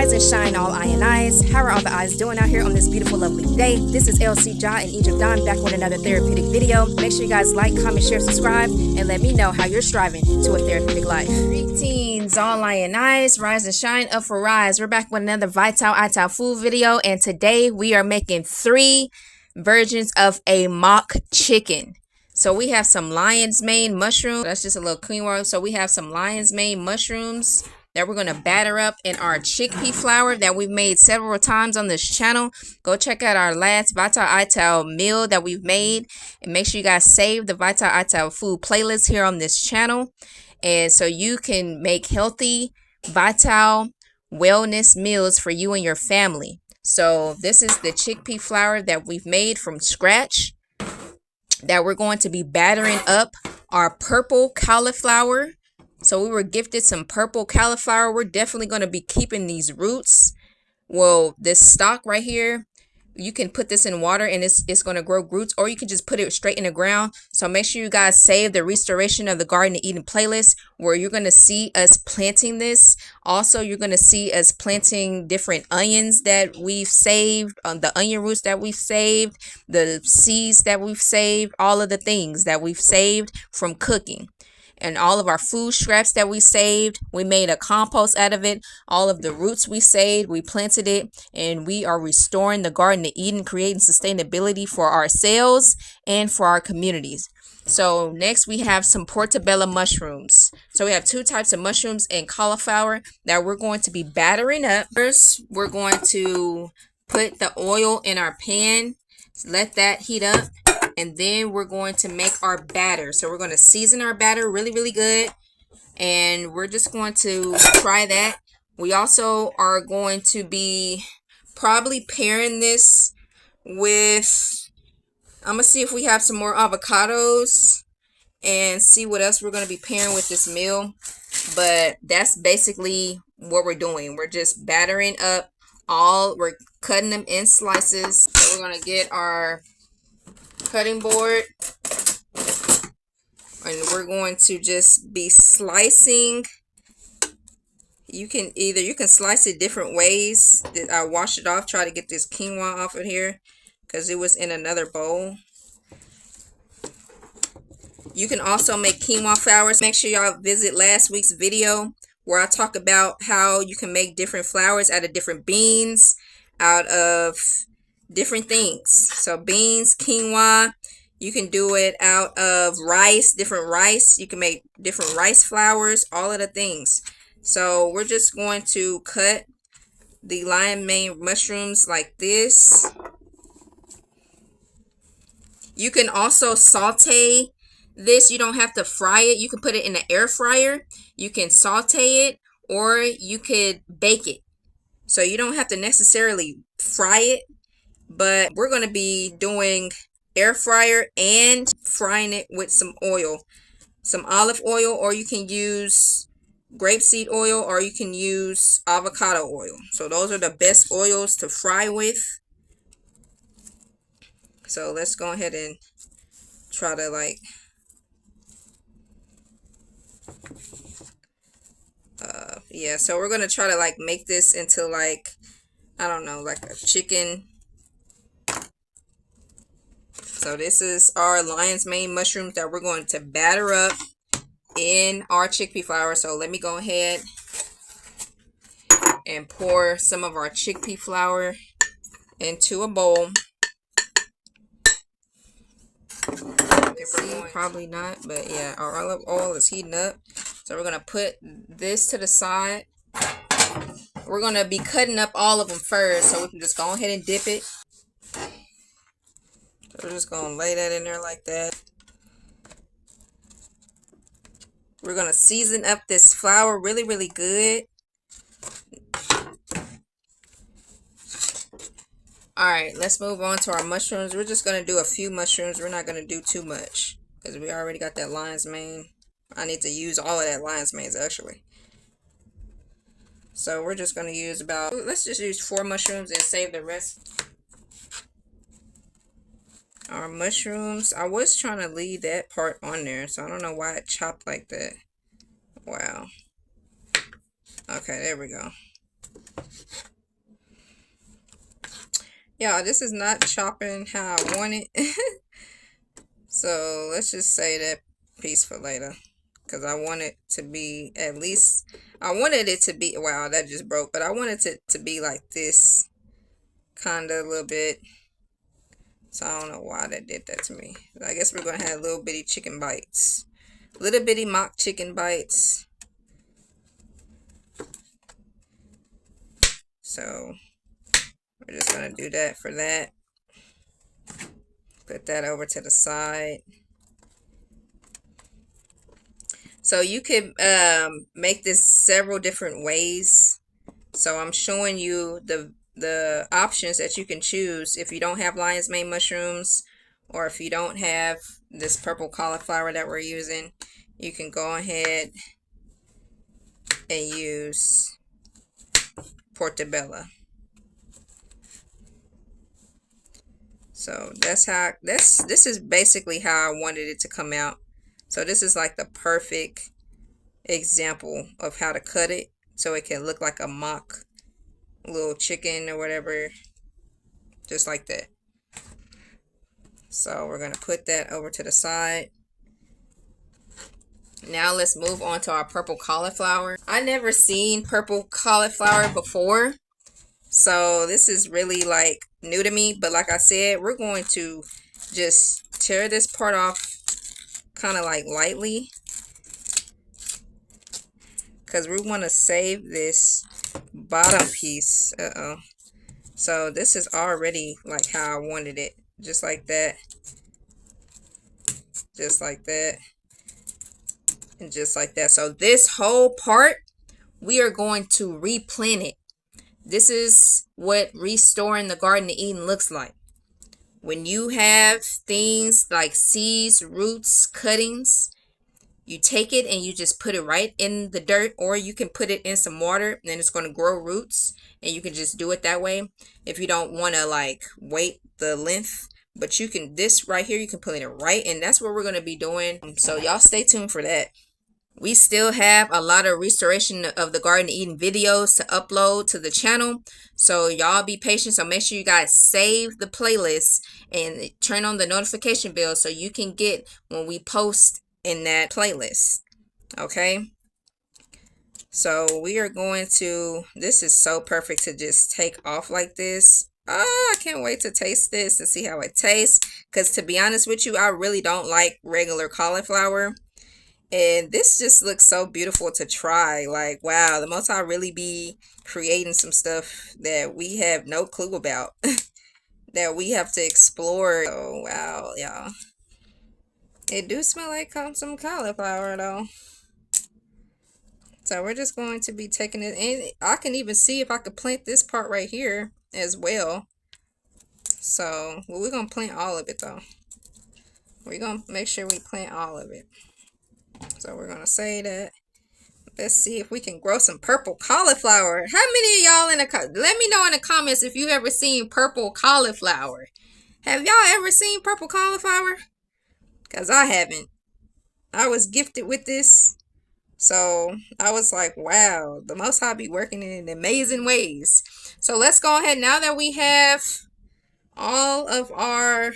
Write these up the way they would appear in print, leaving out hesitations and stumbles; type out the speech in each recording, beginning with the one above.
Rise and shine, all I and I's. How are all the eyes doing out here on this beautiful, lovely day? This is ElSea Jahzen in Egypt Dawn, back with another therapeutic video. Make sure you guys like, comment, share, subscribe, and let me know how you're striving to a therapeutic life. Greetings, all I and I's. Rise and shine, up for rise. We're back with another Vital food video, and today we are making 3 versions of a mock chicken. So we have some lion's mane mushroom. That's just a little quinoa. So we have some lion's mane mushrooms that we're going to batter up in our chickpea flour that we've made several times on this channel. Go check out our last Vital meal that we've made. And make sure you guys save the Vital food playlist here on this channel. And so you can make healthy, vital, wellness meals for you and your family. So this is the chickpea flour that we've made from scratch, that we're going to be battering up our purple cauliflower. So we were gifted some purple cauliflower. We're definitely going to be keeping these roots. Well, this stalk right here, you can put this in water and it's going to grow roots, or you can just put it straight in the ground. So make sure you guys save the Restoration of the Garden of Eden playlist, where you're going to see us planting this. Also, you're going to see us planting different onions that we've saved, the onion roots that we've saved, the seeds that we've saved, all of the things that we've saved from cooking. And all of our food scraps that we saved, we made a compost out of it. All of the roots we saved, we planted it, and we are restoring the Garden of Eden, creating sustainability for ourselves and for our communities. So next we have some portobello mushrooms. So we have 2 types of mushrooms and cauliflower that we're going to be battering up. First, we're going to put the oil in our pan, let that heat up. And then we're going to make our batter. So we're going to season our batter really good. And we're just going to try that. We also are going to be probably pairing this with, I'm going to see if we have some more avocados and see what else we're going to be pairing with this meal. But that's basically what we're doing. We're just battering up we're cutting them in slices. So we're going to get our cutting board, and we're going to just be slicing. You can slice it different ways. I washed it off, try to get this quinoa off of here because it was in another bowl. You can also make quinoa flours. Make sure y'all visit last week's video where I talk about how you can make different flours out of different beans, out of different things. So beans, quinoa, you can do it out of rice, different rice. You can make different rice flours, all of the things. So we're just going to cut the lion's mane mushrooms like this. You can also saute this. You don't have to fry it. You can put it in the air fryer. You can saute it, or you could bake it. So you don't have to necessarily fry it. But we're going to be doing air fryer and frying it with some oil, some olive oil, or you can use grapeseed oil, or you can use avocado oil. So those are the best oils to fry with. So let's go ahead and try to yeah, so we're going to try to make this into I don't know, like a chicken. So this is our lion's mane mushrooms that we're going to batter up in our chickpea flour. So let me go ahead and pour some of our chickpea flour into a bowl. Probably not, but yeah, our olive oil is heating up. So we're going to put this to the side. We're going to be cutting up all of them first, so we can just go ahead and dip it. We're just going to lay that in there like that. We're going to season up this flour really good. Alright, let's move on to our mushrooms. We're just going to do a few mushrooms. We're not going to do too much because we already got that lion's mane. I need to use all of that lion's mane actually. So we're just going to use let's just use 4 mushrooms and save the rest. Our mushrooms, I was trying to leave that part on there, so I don't know why it chopped like that. Wow. Okay, there we go. Yeah, this is not chopping how I want it. So let's just say that piece for later. Because I want it to be at least, I wanted it to be, wow, that just broke. But I wanted it to be like this, kind of a little bit. So I don't know why that did that to me. I guess we're going to have little bitty chicken bites. Little bitty mock chicken bites. So we're just going to do that for that. Put that over to the side. So you could make this several different ways. So I'm showing you the options that you can choose if you don't have lion's mane mushrooms, or if you don't have this purple cauliflower that we're using. You can go ahead and use portobello. So that's how this is basically how I wanted it to come out. So this is like the perfect example of how to cut it so it can look like a mock little chicken or whatever, just like that. So we're going to put that over to the side. Now let's move on to our purple cauliflower. I never seen purple cauliflower before, so this is really like new to me. But like I said, we're going to just tear this part off kind of like lightly, because we want to save this bottom piece. So this is already like how I wanted it, just like that, just like that, and just like that. So this whole part, we are going to replant it. This is what restoring the Garden of Eden looks like. When you have things like seeds, roots, cuttings, you take it and you just put it right in the dirt, or you can put it in some water and it's going to grow roots, and you can just do it that way if you don't want to like wait the length. But you can, this right here, you can put it right, and that's what we're going to be doing. So y'all stay tuned for that. We still have a lot of restoration of the Garden of Eden videos to upload to the channel, so y'all be patient. So make sure you guys save the playlist and turn on the notification bell so you can get when we post in that playlist. Okay, so we are going to, this is so perfect to just take off like this. Oh, I can't wait to taste this and see how it tastes, because to be honest with you, I really don't like regular cauliflower. And this just looks so beautiful to try. Like, wow, the Most High really be creating some stuff that we have no clue about, that we have to explore. Oh, wow, y'all. It do smell like some cauliflower, though. So we're just going to be taking it. And I can even see if I could plant this part right here as well. So, well, we're going to plant all of it, though. We're going to make sure we plant all of it. So we're going to say that. Let's see if we can grow some purple cauliflower. How many of y'all let me know in the comments if you ever seen purple cauliflower. Have y'all ever seen purple cauliflower? Because I haven't. I was gifted with this. So I was like, wow, the Most High be working in amazing ways. So let's go ahead now that we have all of our,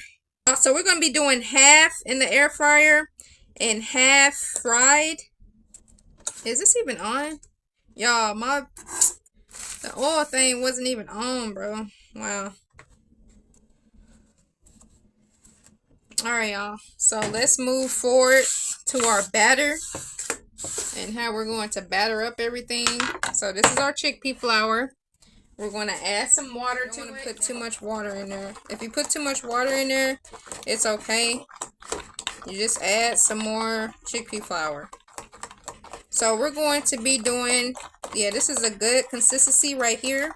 so we're going to be doing half in the air fryer and half fried. Is this even on? Y'all, the oil thing wasn't even on, bro. Wow. Alright, y'all. So let's move forward to our batter and how we're going to batter up everything. So this is our chickpea flour. We're going to add some water to it. Don't want to put too much water in there. If you put too much water in there, it's okay. You just add some more chickpea flour. So we're going to be doing, yeah, this is a good consistency right here.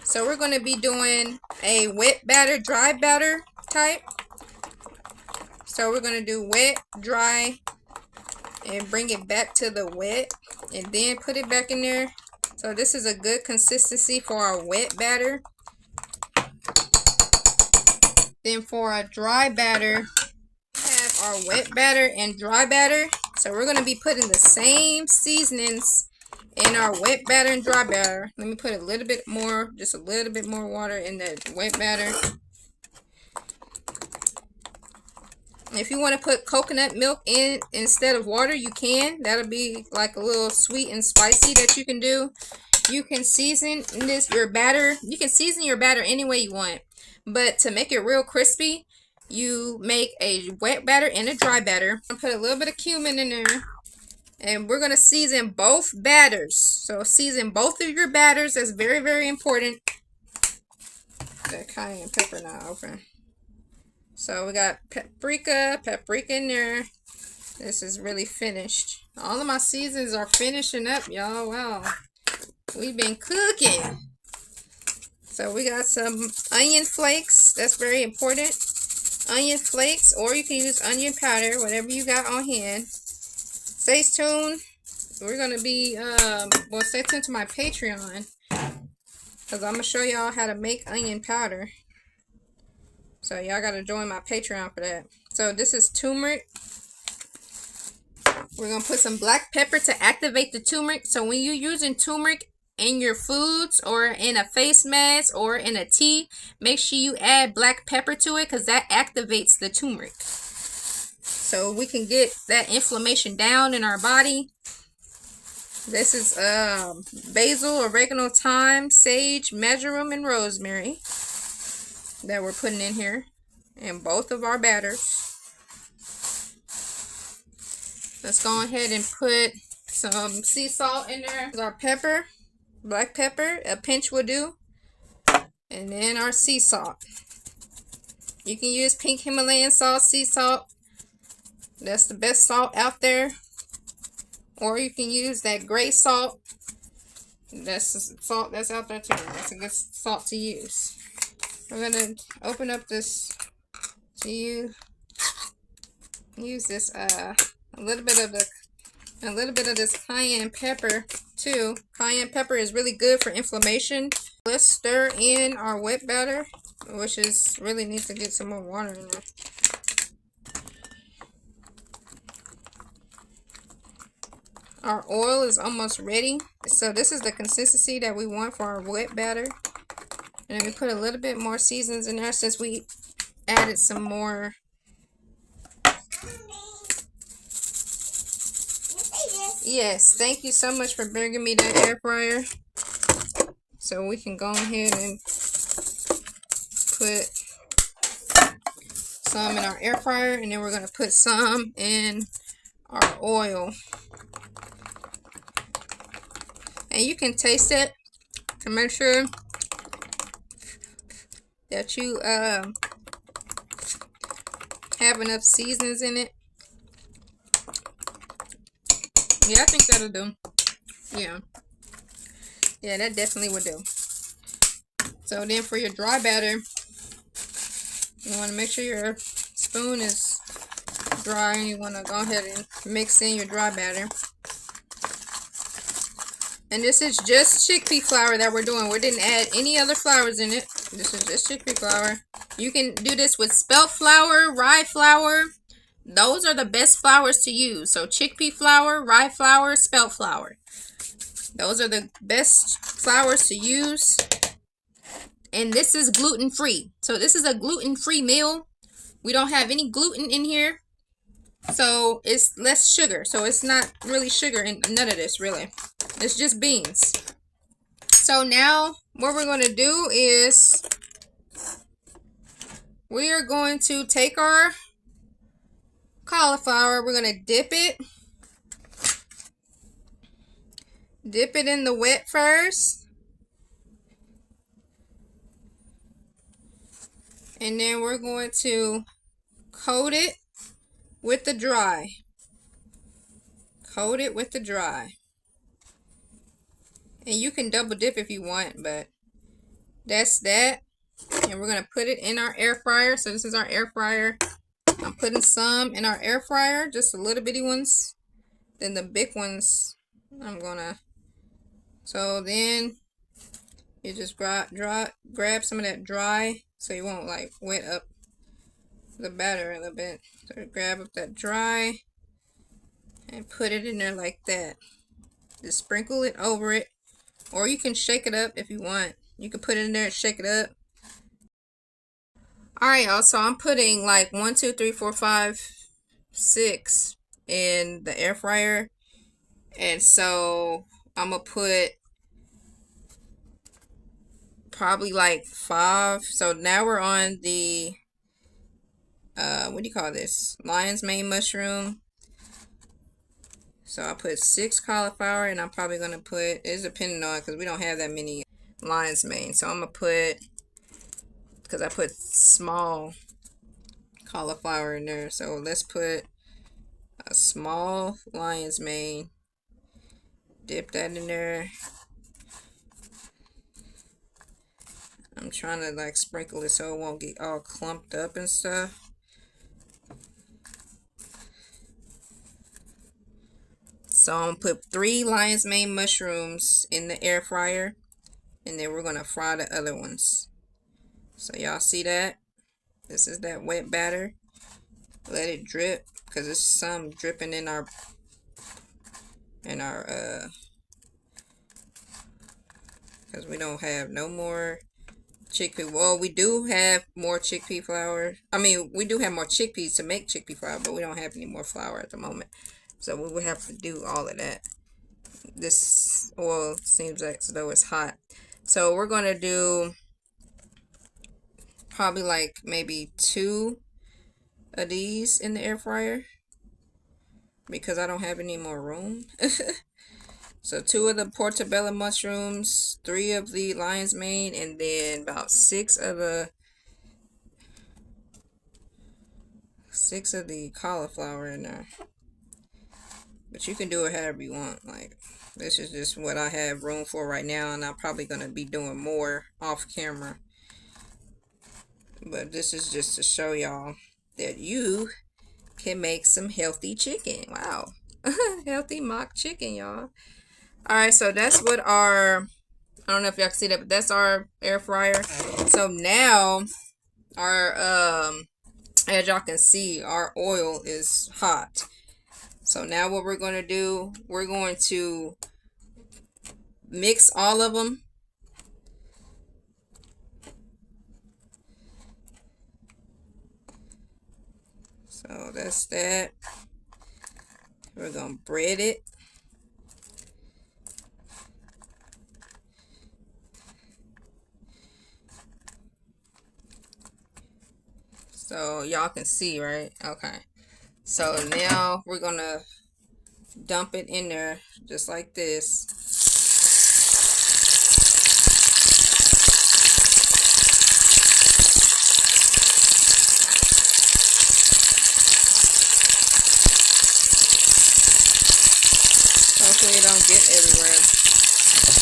So we're going to be doing a wet batter, dry batter type. So we're going to do wet, dry, and bring it back to the wet, and then put it back in there. So this is a good consistency for our wet batter. Then for our dry batter, we have our wet batter and dry batter. So we're going to be putting the same seasonings in our wet batter and dry batter. Let me put a little bit more, just a little bit more water in that wet batter. If you want to put coconut milk in instead of water, you can. That'll be like a little sweet and spicy that you can do. You can season your batter. You can season your batter any way you want. But to make it real crispy, you make a wet batter and a dry batter. I'm gonna put a little bit of cumin in there. And we're going to season both batters. So season both of your batters. That's very, very important. That cayenne pepper not open. So we got paprika in there. This is really finished. All of my seasons are finishing up, y'all. Wow. We've been cooking. So we got some onion flakes. That's very important. Onion flakes, or you can use onion powder, whatever you got on hand. Stay tuned. We're going to be, well, stay tuned to my Patreon, because I'm going to show y'all how to make onion powder. So y'all got to join my Patreon for that. So this is turmeric. We're going to put some black pepper to activate the turmeric. So when you're using turmeric in your foods or in a face mask or in a tea, make sure you add black pepper to it, because that activates the turmeric. So we can get that inflammation down in our body. This is basil, oregano, thyme, sage, marjoram, and rosemary that we're putting in here in both of our batters. Let's go ahead and put some sea salt in there. Our pepper, black pepper, a pinch will do. And then our sea salt. You can use pink Himalayan salt, sea salt. That's the best salt out there. Or you can use that gray salt. That's the salt that's out there too. That's a good salt to use. We're gonna open up this to use this a little bit of this cayenne pepper too. Cayenne pepper is really good for inflammation. Let's stir in our wet batter, which is really needs to get some more water in there. Our oil is almost ready. So this is the consistency that we want for our wet batter. And then we put a little bit more seasons in there since we added some more. Yes, thank you so much for bringing me that air fryer. So we can go ahead and put some in our air fryer, and then we're going to put some in our oil. And you can taste it to make sure that you have enough seasons in it. Yeah, I think that'll do. Yeah, that definitely would do. So then for your dry batter, you want to make sure your spoon is dry, and you want to go ahead and mix in your dry batter. And this is just chickpea flour that we're doing. We didn't add any other flours in it. This is just chickpea flour. You can do this with spelt flour, rye flour. Those are the best flours to use. So chickpea flour, rye flour, spelt flour. Those are the best flours to use. And this is gluten-free. So this is a gluten-free meal. We don't have any gluten in here. So it's less sugar. So it's not really sugar in none of this, really. It's just beans. So now what we're going to do is we are going to take our cauliflower. We're going to dip it in the wet first. And then we're going to coat it with the dry. Coat it with the dry. And you can double dip if you want, but that's that. And we're going to put it in our air fryer. So this is our air fryer. I'm putting some in our air fryer, just the little bitty ones. Then the big ones, I'm going to. So then you just grab some of that dry so you won't like wet up the batter a little bit. So grab up that dry and put it in there like that. Just sprinkle it over it. Or you can shake it up if you want. You can put it in there and shake it up. Alright, y'all. So I'm putting like 1, 2, 3, 4, 5, 6 in the air fryer. And so I'm going to put probably like 5. So now we're on the, what do you call this? Lion's mane mushroom. So I put 6 cauliflower, and I'm probably going to put, it's depending on, because we don't have that many lion's mane. So I'm going to put, because I put small cauliflower in there. So let's put a small lion's mane. Dip that in there. I'm trying to like sprinkle it so it won't get all clumped up and stuff. So I'm gonna put 3 lion's mane mushrooms in the air fryer, and then we're gonna fry the other ones. So y'all see that? This is that wet batter. Let it drip, because there's some dripping in our because we don't have no more chickpea. Well, we do have more chickpea flour. I mean, we do have more chickpeas to make chickpea flour, but we don't have any more flour at the moment. So we would have to do all of that. This oil seems like as though it's hot. So we're going to do probably like maybe 2 of these in the air fryer, because I don't have any more room. So 2 of the portobello mushrooms, 3 of the lion's mane, and then about 6 of the cauliflower in there. But you can do it however you want. Like, this is just what I have room for right now, and I'm probably gonna be doing more off camera. But this is just to show y'all that you can make some healthy chicken. Wow. Healthy mock chicken, y'all. Alright, so that's what our, I don't know if y'all can see that, but that's our air fryer. So now our, as y'all can see, our oil is hot. So now what we're going to do, we're going to mix all of them. So that's that. We're going to bread it. So y'all can see, right? Okay. So now we're going to dump it in there just like this. Hopefully it don't get everywhere.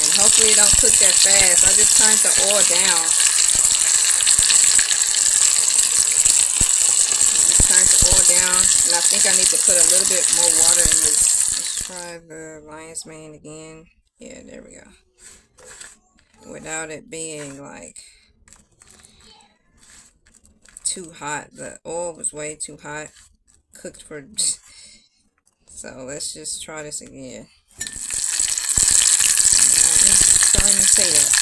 And hopefully it don't cook that fast. I just turned the oil down. Down, and I think I need to put a little bit more water in this. Let's try the lion's mane again. Yeah, there we go. Without it being like too hot. The oil was way too hot. Cooked for. So let's just try this again. I'm starting to say that.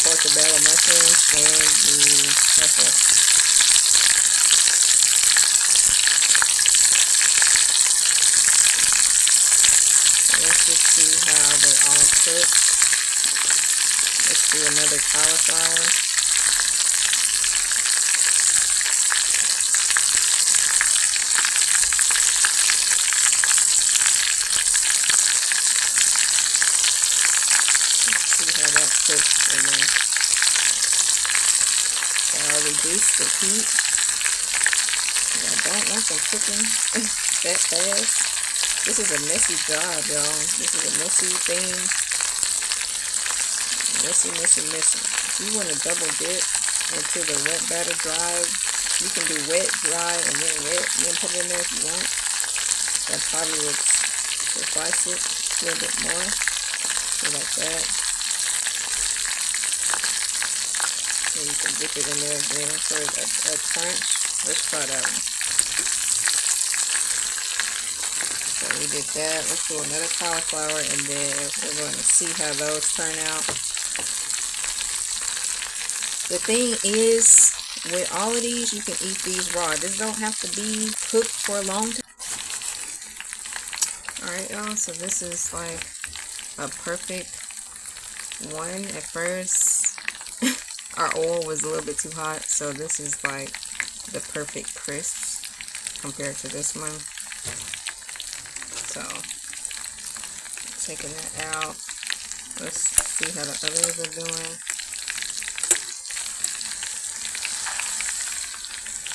Portobello mushrooms and the pepper. So let's just see how they all cook. Let's do another cauliflower. Let's see how that cooks in there. So I'll reduce the heat. some cooking that fast. This is a messy job, y'all. This is a messy thing. Messy. If you want to double dip into the wet batter dry, you can do wet, dry, and then wet, and then put it in there if you want. That probably would suffice it a little bit more. So like that. And you can dip it in there again for a crunch. Let's try that one. So we did that. Let's do another cauliflower, and then we're going to see how those turn out. The thing is, with all of these, you can eat these raw. This don't have to be cooked for a long time. Alright, y'all, so this is like a perfect one. At first, our oil was a little bit too hot, so this is like the perfect crisps compared to this one. So, taking that out. Let's see how the others are doing.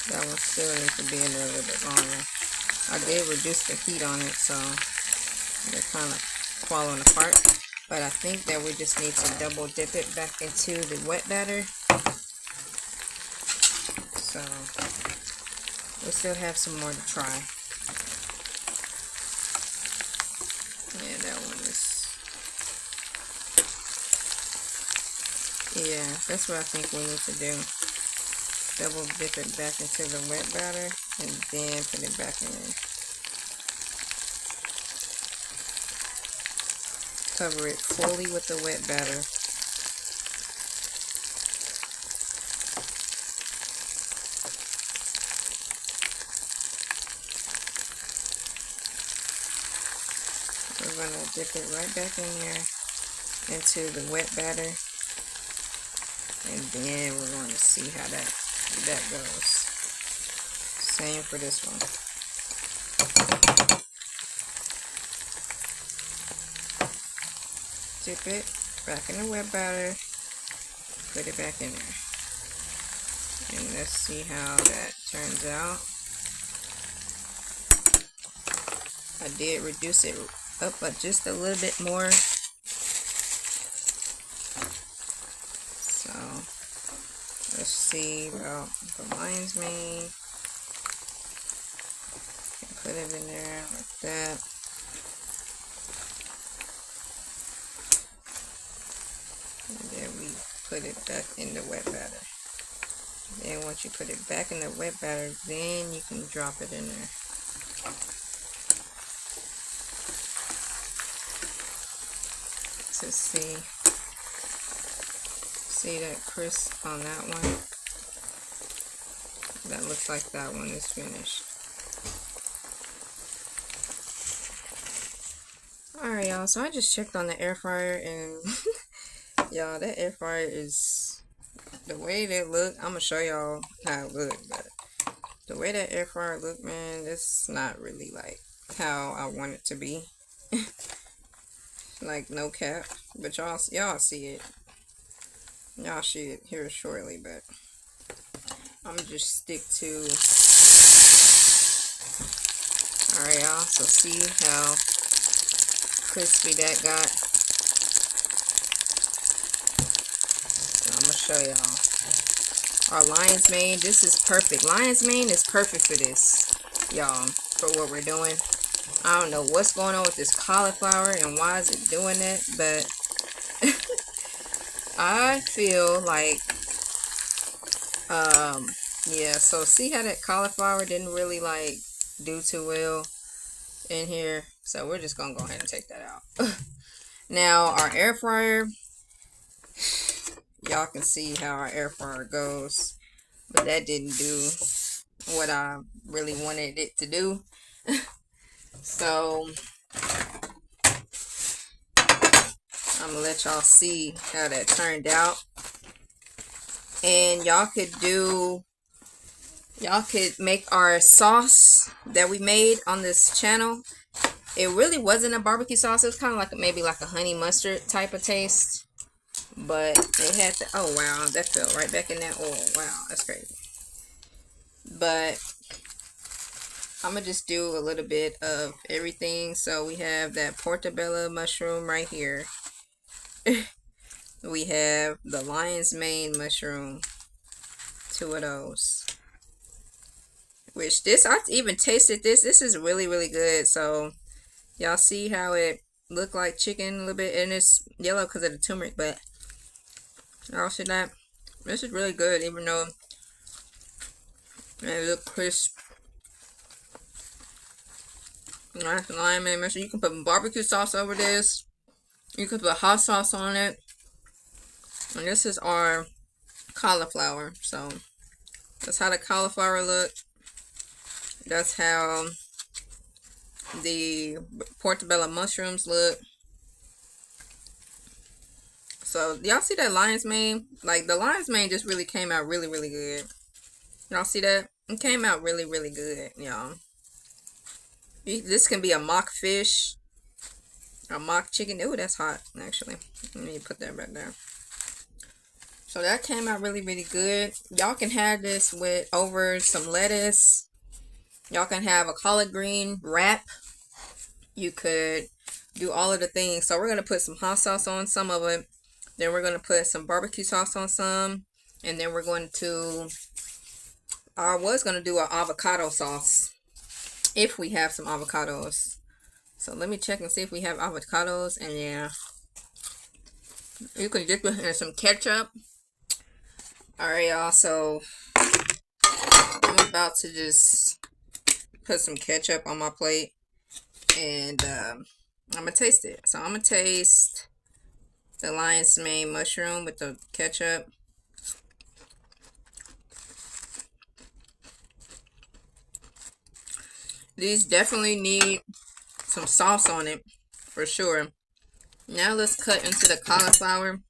That one still needs to be in there a little bit longer. I did reduce the heat on it, so they're kind of falling apart. But I think that we just need to double dip it back into the wet batter. So we still have some more to try. Yeah, that one is. Yeah, that's what I think we need to do. Double dip it back into the wet batter and then put it back in. Cover it fully with the wet batter. We're going to dip it right back in there into the wet batter. And then we're going to see how that goes. Same for this one. Dip it back in the wet batter. Put it back in there. And let's see how that turns out. I did reduce it up just a little bit more. So let's see about the lion's mane. Put it in there like that. And then we put it back in the wet batter. Then once you put it back in the wet batter, then you can drop it in there. To see that crisp on that one. That looks like that one is finished. Alright, y'all, so I just checked on the air fryer, and y'all, that air fryer is the way that look. I'm gonna show y'all how it look, but the way that air fryer look, man, it's not really like how I want it to be. Like, no cap, but y'all see it. Y'all see it here shortly, but I'm gonna just stick to. Alright, y'all, so see how crispy that got. So I'm gonna show y'all our lion's mane. This is perfect. Lion's mane is perfect for this, y'all, for what we're doing. I don't know what's going on with this cauliflower and why is it doing that, but I feel like, yeah, so see how that cauliflower didn't really, like, do too well in here, so we're just gonna go ahead and take that out. Now, our air fryer, y'all can see how our air fryer goes, but that didn't do what I really wanted it to do. So I'm gonna let y'all see how that turned out. And y'all could make our sauce that we made on this channel. It really wasn't a barbecue sauce. It was kind of like maybe like a honey mustard type of taste. But it had to, oh wow, that fell right back in that oil. Wow, that's crazy. But I'm gonna just do a little bit of everything. So we have that portobello mushroom right here. We have the lion's mane mushroom, 2 of those. Which this, I even tasted this. This is really, really good. So y'all see how it looked like chicken a little bit, and it's yellow because of the turmeric, but y'all see that? This is really good, even though it looks crisp. Nice lime mane mushroom. You can put barbecue sauce over this. You can put hot sauce on it. And this is our cauliflower. So that's how the cauliflower look. That's how the portobello mushrooms look. So y'all see that lion's mane? Like the lion's mane just really came out really, really good. Y'all see that? It came out really, really good, y'all. This can be a mock fish, a mock chicken. Ooh, that's hot, actually. Let me put that right there. So that came out really, really good. Y'all can have this with over some lettuce. Y'all can have a collard green wrap. You could do all of the things. So we're going to put some hot sauce on some of it. Then we're going to put some barbecue sauce on some. And then we're going to, I was going to do an avocado sauce, if we have some avocados. So let me check and see if we have avocados. And yeah, you can dip it in some ketchup. Alright, y'all, so I'm about to just put some ketchup on my plate, and I'm gonna taste it. So I'm gonna taste the lion's mane mushroom with the ketchup. These definitely need some sauce on it, for sure. Now let's cut into the cauliflower.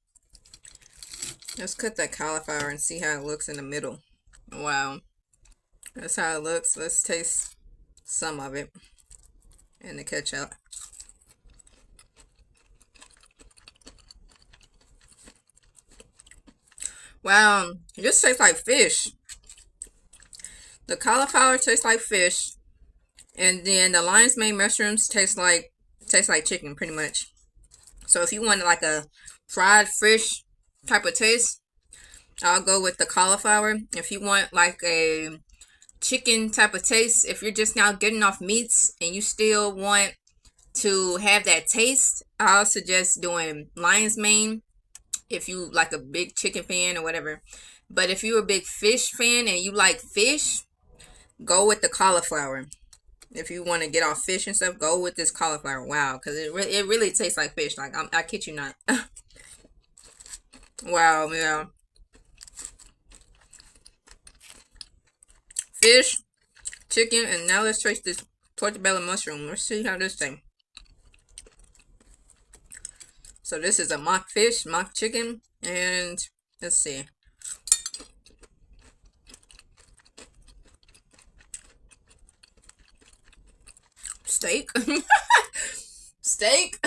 Let's cut that cauliflower and see how it looks in the middle. Wow. That's how it looks. Let's taste some of it and the ketchup. Wow. It just tastes like fish. The cauliflower tastes like fish. And then the lion's mane mushrooms taste like chicken, pretty much. So if you want like a fried fish type of taste, I'll go with the cauliflower. If you want like a chicken type of taste, if you're just now getting off meats and you still want to have that taste, I'll suggest doing lion's mane if you like a big chicken fan or whatever. But if you're a big fish fan and you like fish, go with the cauliflower. If you want to get off fish and stuff, go with this cauliflower. Wow, because it really tastes like fish. Like, I kid you not. Wow, yeah. Fish, chicken, and now let's taste this portobello mushroom. Let's see how this thing. So this is a mock fish, mock chicken, and let's see. Steak. Steak.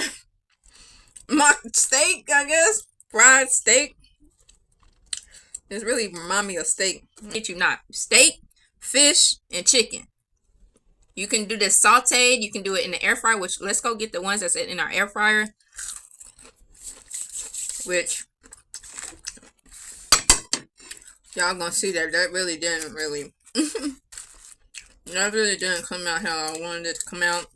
Mock steak, I guess. Fried steak. This really remind me of steak. Hate you not. Steak, fish, and chicken. You can do this sauteed. You can do it in the air fryer, which let's go get the ones that's in our air fryer. Which y'all gonna see that really didn't really that really didn't come out how I wanted it to come out.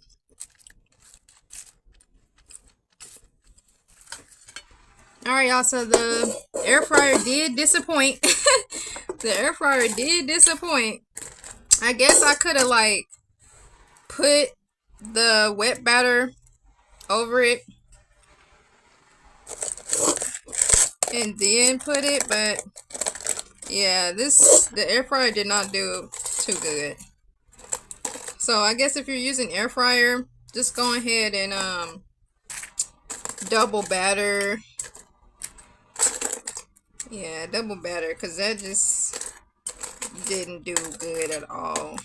Alright, y'all, so the air fryer did disappoint. The air fryer did disappoint. I guess I could have like put the wet batter over it and then put it, but yeah, the air fryer did not do too good. So I guess if you're using air fryer, just go ahead and double batter. Yeah, double batter, because that just didn't do good at all.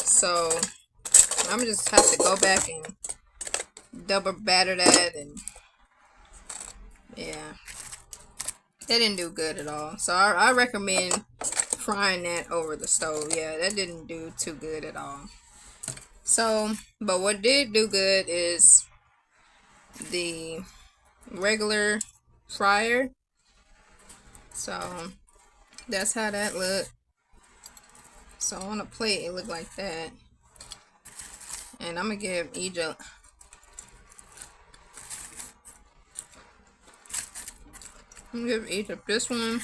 So I'm just have to go back and double batter that, and yeah, that didn't do good at all. So I recommend frying that over the stove. Yeah, that didn't do too good at all. So, but what did do good is the regular fryer. So that's how that looked. So on a plate it looked like that. And I'm gonna give Egypt this one,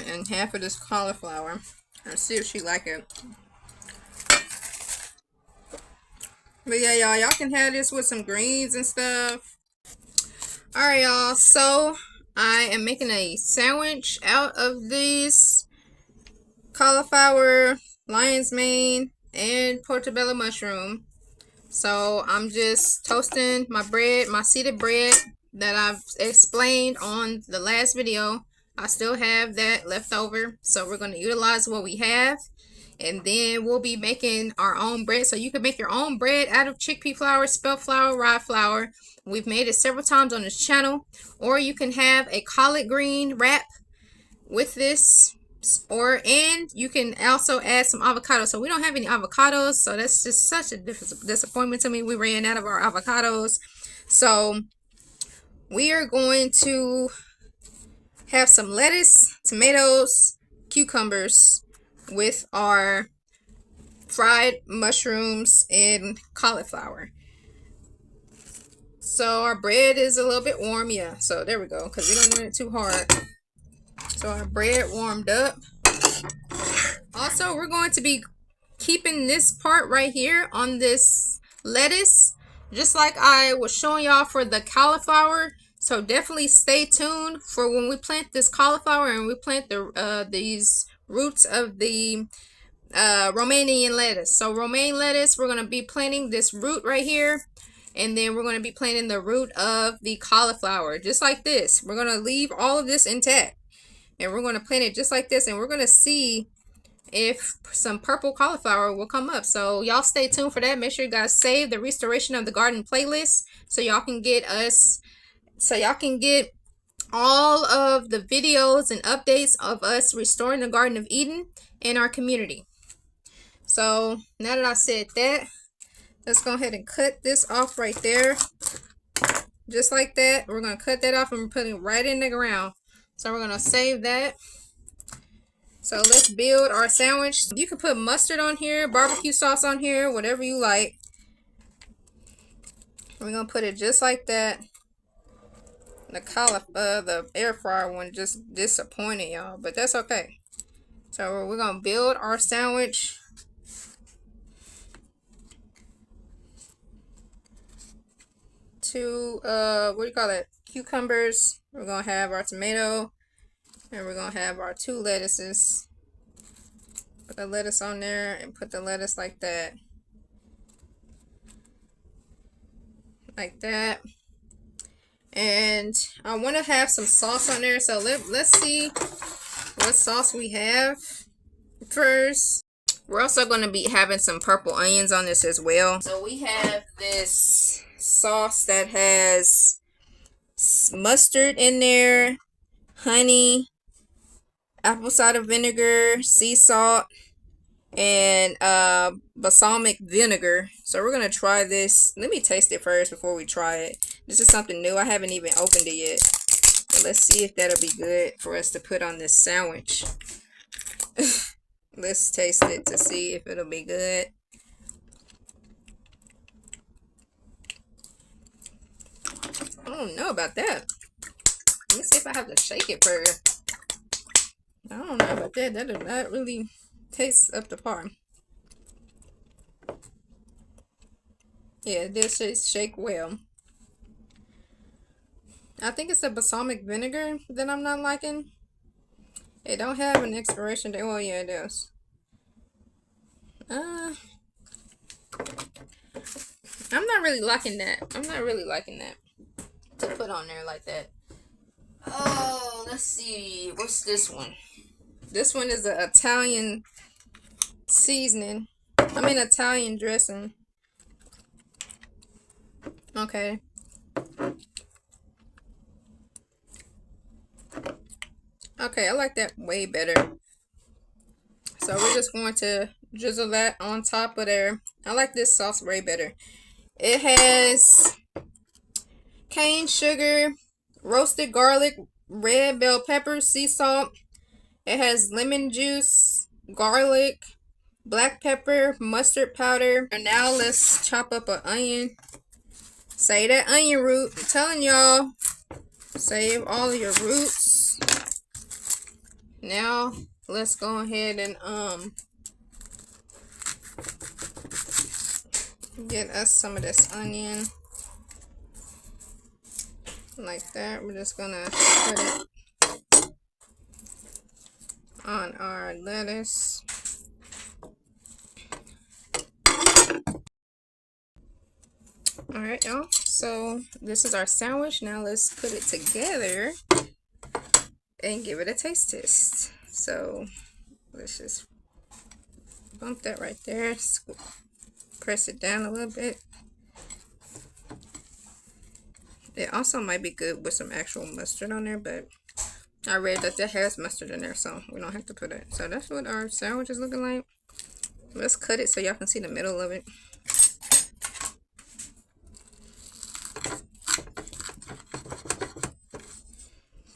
and half of this cauliflower, and see if she like it. But yeah, y'all can have this with some greens and stuff. Alright, y'all, so I am making a sandwich out of these cauliflower, lion's mane, and portobello mushroom. So I'm just toasting my bread, my seeded bread that I've explained on the last video. I still have that left over, so we're going to utilize what we have, and then we'll be making our own bread. So you can make your own bread out of chickpea flour, spelt flour, rye flour. We've made it several times on this channel. Or you can have a collard green wrap with this, and you can also add some avocado. So we don't have any avocados, so that's just such a disappointment to me. We ran out of our avocados. So we are going to have some lettuce, tomatoes, cucumbers with our fried mushrooms and cauliflower. So our bread is a little bit warm, yeah. So there we go, because we don't want it too hard. So our bread warmed up. Also, we're going to be keeping this part right here on this lettuce, just like I was showing y'all for the cauliflower. So definitely stay tuned for when we plant this cauliflower and we plant the these roots of the Romanian lettuce. So romaine lettuce, we're going to be planting this root right here. And then we're going to be planting the root of the cauliflower, just like this. We're going to leave all of this intact. And we're going to plant it just like this. And we're going to see if some purple cauliflower will come up. So y'all stay tuned for that. Make sure you guys save the Restoration of the Garden playlist so y'all can get all of the videos and updates of us restoring the Garden of Eden in our community. So now that I said that, let's go ahead and cut this off right there. Just like that. We're going to cut that off and we're putting it right in the ground. So we're going to save that. So let's build our sandwich. You can put mustard on here, barbecue sauce on here, whatever you like. We're going to put it just like that. The air fryer one just disappointed, y'all, but that's okay. So we're going to build our sandwich. Two, what do you call it? Cucumbers. We're going to have our tomato. And we're going to have our 2 lettuces. Put the lettuce on there and put the lettuce like that. Like that. And I want to have some sauce on there. So let's see what sauce we have first. We're also going to be having some purple onions on this as well. So we have this sauce that has mustard in there, honey, apple cider vinegar, sea salt, and balsamic vinegar. So we're going to try this. Let me taste it first before we try it. This is something new. I haven't even opened it yet. So let's see if that'll be good for us to put on this sandwich. Let's taste it to see if it'll be good. I don't know about that. Let me see if I have to shake it first. I don't know about that. That does not really taste up to par. Yeah, this is shake well. I think it's the balsamic vinegar that I'm not liking. It don't have an expiration date. Oh yeah, it does. I'm not really liking that. I'm not really liking that to put on there like that. Oh, let's see. What's this one? This one is the Italian seasoning. I mean Italian dressing. Okay. Okay, I like that way better. So we're just going to drizzle that on top of there. I like this sauce way better. It has cane sugar, roasted garlic, red bell pepper, sea salt. It has lemon juice, garlic, black pepper, mustard powder. And now let's chop up an onion. Save that onion root. I'm telling y'all, save all of your roots. Now let's go ahead and get us some of this onion. Like that. We're just gonna put it on our lettuce. Alright, y'all. So this is our sandwich. Now let's put it together and give it a taste test. So let's just bump that right there. Press it down a little bit. It also might be good with some actual mustard on there, but I read that has mustard in there, so we don't have to put it. So that's what our sandwich is looking like. Let's cut it so y'all can see the middle of it.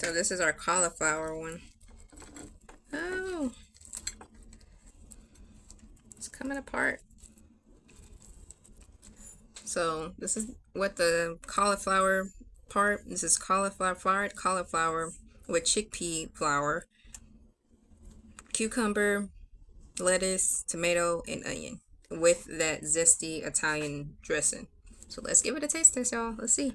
So this is our cauliflower one. Oh, it's coming apart. So this is what the cauliflower part. This is fried cauliflower with chickpea flour, cucumber, lettuce, tomato, and onion with that zesty Italian dressing. So let's give it a taste test, y'all. Let's see.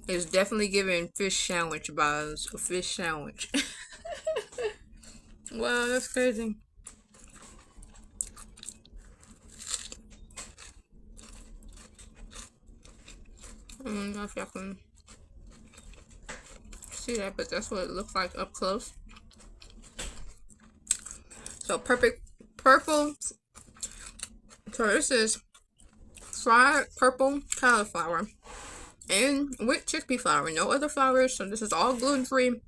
It's definitely giving fish sandwich vibes. A fish sandwich. Wow, that's crazy. I don't know if y'all can see that, but that's what it looks like up close. So perfect purple. So this is fried purple cauliflower and with chickpea flour, no other flours. So this is all gluten-free.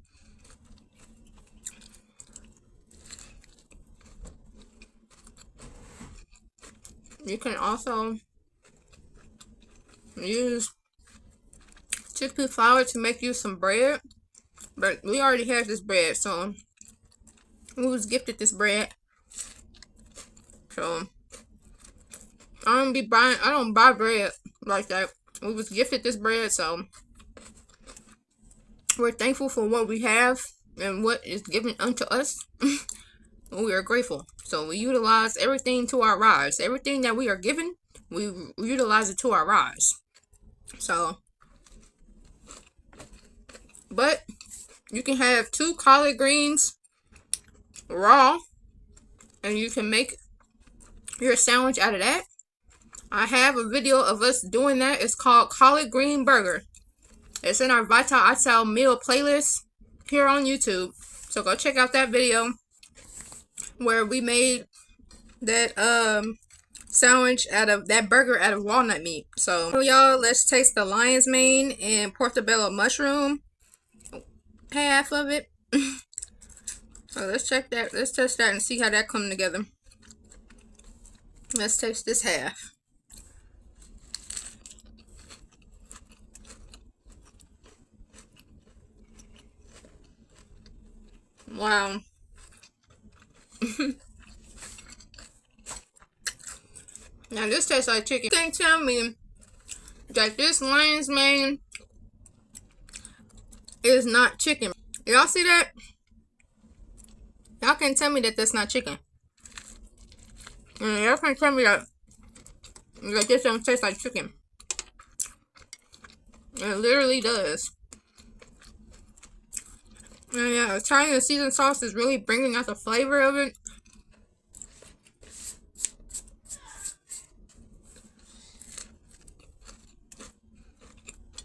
You can also use chickpea flour to make you some bread, but we already have this bread, so we was gifted this bread. So I don't buy bread like that. We was gifted this bread, so we're thankful for what we have and what is given unto us. We are grateful. So we utilize everything to our rise. Everything that we are given, we utilize it to our rise. So, but you can have 2 collard greens raw, and you can make your sandwich out of that. I have a video of us doing that. It's called collard green burger. It's in our Vital meal playlist here on YouTube. So go check out that video where we made that sandwich out of that burger out of walnut meat. So y'all, let's taste the lion's mane and portobello mushroom, half of it. So let's check that. Let's test that and see how that comes together. Let's taste this half. Wow. Now this tastes like chicken. You can't tell me that this lion's mane is not chicken. Y'all see that? Y'all can't tell me that that's not chicken. And y'all can't tell me that this don't taste like chicken. It literally does. And yeah, Italian seasoned sauce is really bringing out the flavor of it.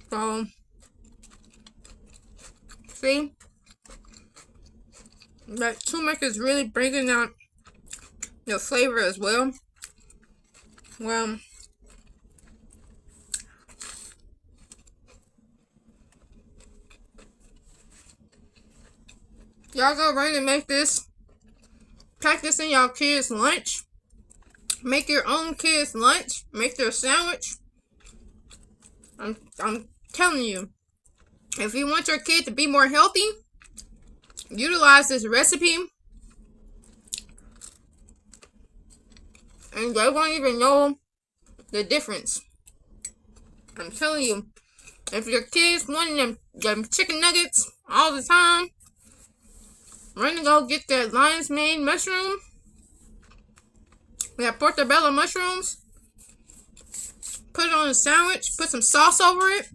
So, see? That turmeric is really bringing out the flavor as well. Well, y'all go ready to make this. Pack this in y'all kids' lunch. Make your own kids' lunch. Make their sandwich. I'm telling you, if you want your kid to be more healthy, utilize this recipe. And they won't even know the difference. I'm telling you, if your kids wanting them chicken nuggets all the time, run to go get that lion's mane mushroom, that portobello mushrooms, put it on a sandwich, put some sauce over it,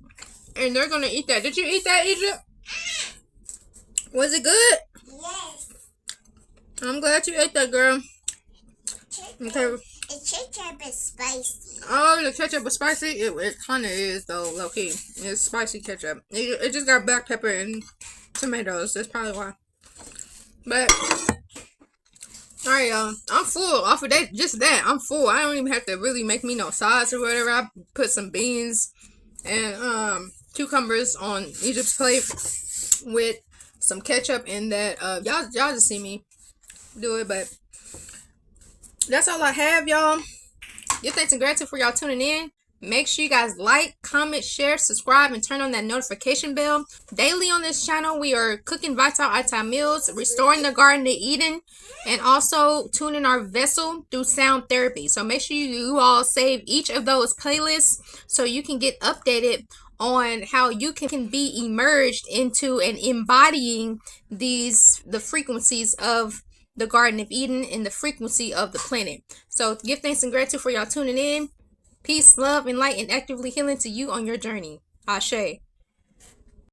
and they're gonna eat that. Did you eat that, Egypt? Was it good? Yes. I'm glad you ate that, girl. Okay. The ketchup is spicy. Oh, the ketchup was spicy? It kind of is, though, low-key. It's spicy ketchup. It just got black pepper and tomatoes. That's probably why. But, alright, y'all. I'm full off of that. Just that. I'm full. I don't even have to really make me no sauce or whatever. I put some beans and cucumbers on Egypt's plate with some ketchup and that. Y'all just see me do it, but that's all I have, y'all. Give thanks and gratitude for y'all tuning in. Make sure you guys like, comment, share, subscribe, and turn on that notification bell. Daily on this channel, we are cooking vital item meals, restoring the Garden of Eden, and also tuning our vessel through sound therapy. So make sure you all save each of those playlists so you can get updated on how you can be emerged into and embodying the frequencies of the Garden of Eden and the frequency of the planet. So give thanks and gratitude for y'all tuning in. Peace, love, and light, and actively healing to you on your journey. Ashe.